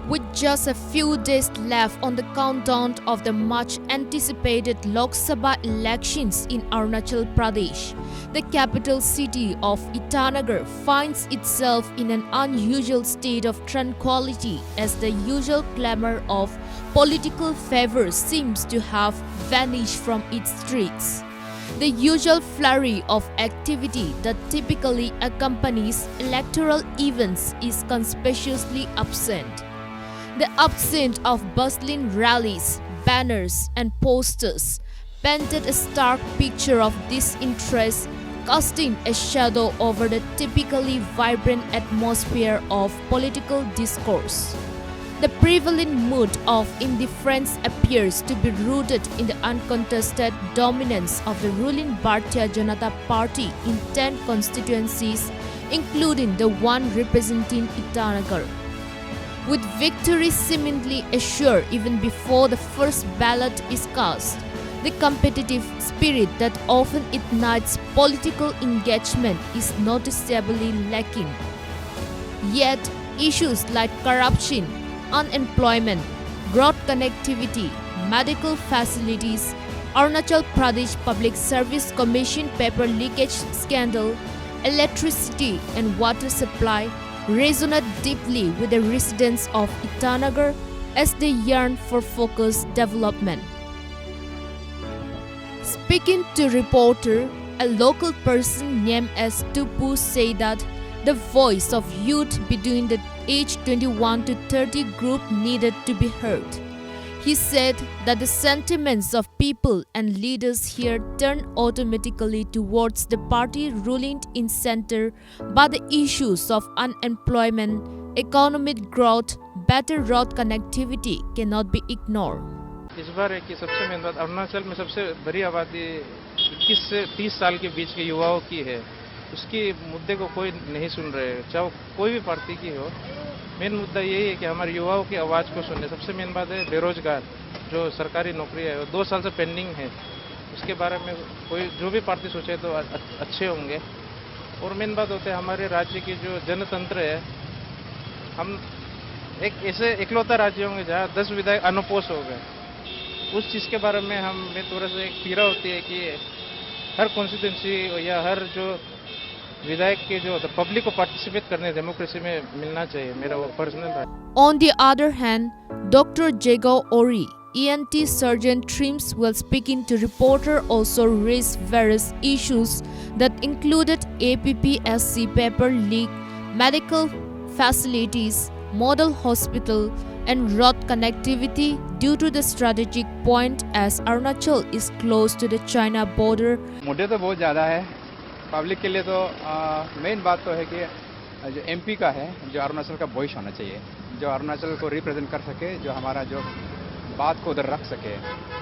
With just a few days left on the countdown of the much anticipated Lok Sabha elections in Arunachal Pradesh, the capital city of Itanagar finds itself in an unusual state of tranquility as the usual clamor of political favors seems to have vanished from its streets. The usual flurry of activity that typically accompanies electoral events is conspicuously absent. The absence of bustling rallies, banners, and posters painted a stark picture of disinterest, casting a shadow over the typically vibrant atmosphere of political discourse. The prevailing mood of indifference appears to be rooted in the uncontested dominance of the ruling Bharatiya Janata Party in 10 constituencies, including the one representing Itanagar. With victory seemingly assured even before the first ballot is cast, the competitive spirit that often ignites political engagement is noticeably lacking. Yet, issues like corruption, unemployment, growth connectivity, medical facilities, Arunachal Pradesh Public Service Commission paper leakage scandal, electricity and water supply resonate deeply with the residents of Itanagar as they yearn for focused development. Speaking to reporter, a local person named as Tupu said that the voice of youth between the age 21 to 30 group needed to be heard. He said that the sentiments of people and leaders here turn automatically towards the party ruling in center, but the issues of unemployment, economic growth, better road connectivity cannot be ignored. इस बार है कि सबसे main बात अरुणाचल में सबसे बड़ी आबादी 21 से 30 साल के बीच के युवाओं की है। उसकी मुद्दे को कोई नहीं सुन रहे, चाहे कोई भी पार्टी की हो। मेन मुद्दा यही है कि हमारे युवाओं की आवाज़ को सुने। सबसे मेन बात है बेरोजगार, जो सरकारी नौकरी है वो 2 साल से पेंडिंग है। उसके बारे में कोई जो भी पार्टी सोचे तो अच्छे होंगे। और मेन बात होता है हमारे राज्य की जो जनतंत्र है, हम एक ऐसे इकलौता राज्य होंगे जहाँ 10 विधायक अनुपोष हो गए। उस चीज़ के बारे में हमें थोड़ा सा एक पीड़ा होती है कि हर कॉन्स्टिट्यूंसी या हर जो विधायक के जो पब्लिक को पार्टिसिपेट करने डेमोक्रेसी में मिलना चाहिए, मेरा वो पर्सनल है। On the other hand, Dr. Jego Ori, ENT surgeon Trims, while speaking to reporter, also raised various issues that included APPSC paper leak, medical facilities, model hospital, and road connectivity due to the strategic point as Arunachal is close to the China border. मुद्दे तो बहुत ज़्यादा है public के लिए। तो main बात तो है कि जो एमपी का है, जो अरुणाचल का वॉइस होना चाहिए, जो अरुणाचल को रिप्रेजेंट कर सके, जो हमारा जो बात को उधर रख सके।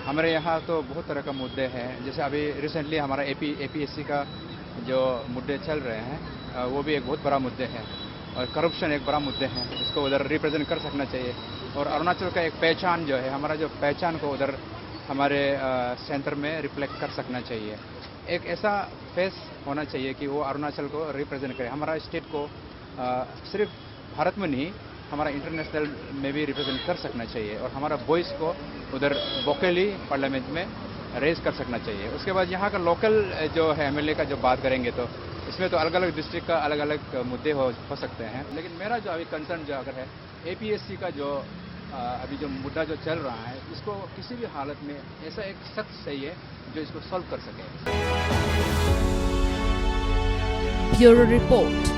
हमारे यहाँ तो बहुत तरह का मुद्दे हैं, जैसे अभी रिसेंटली हमारा एपीएससी का जो मुद्दे चल रहे हैं वो भी एक बहुत बड़ा मुद्दे है, और करप्शन एक बड़ा मुद्दे हैं, इसको उधर रिप्रेजेंट कर सकना चाहिए। और अरुणाचल का एक पहचान जो है, हमारा जो पहचान को उधर हमारे सेंटर में रिफ्लेक्ट कर सकना चाहिए। एक ऐसा फेस होना चाहिए कि वो अरुणाचल को रिप्रेजेंट करे, हमारा स्टेट को सिर्फ भारत में नहीं, हमारा इंटरनेशनल में भी रिप्रेजेंट कर सकना चाहिए, और हमारा वॉइस को उधर वोकली पार्लियामेंट में रेज कर सकना चाहिए। उसके बाद यहाँ का लोकल जो है एमएलए का जो बात करेंगे तो इसमें तो अलग अलग डिस्ट्रिक्ट का अलग अलग मुद्दे हो सकते हैं। लेकिन मेरा जो अभी कंसर्न जो अगर है एपीएससी का जो अभी जो मुद्दा जो चल रहा है, इसको किसी भी हालत में ऐसा एक शख्स चाहिए जो इसको सॉल्व कर सके। Bureau Report.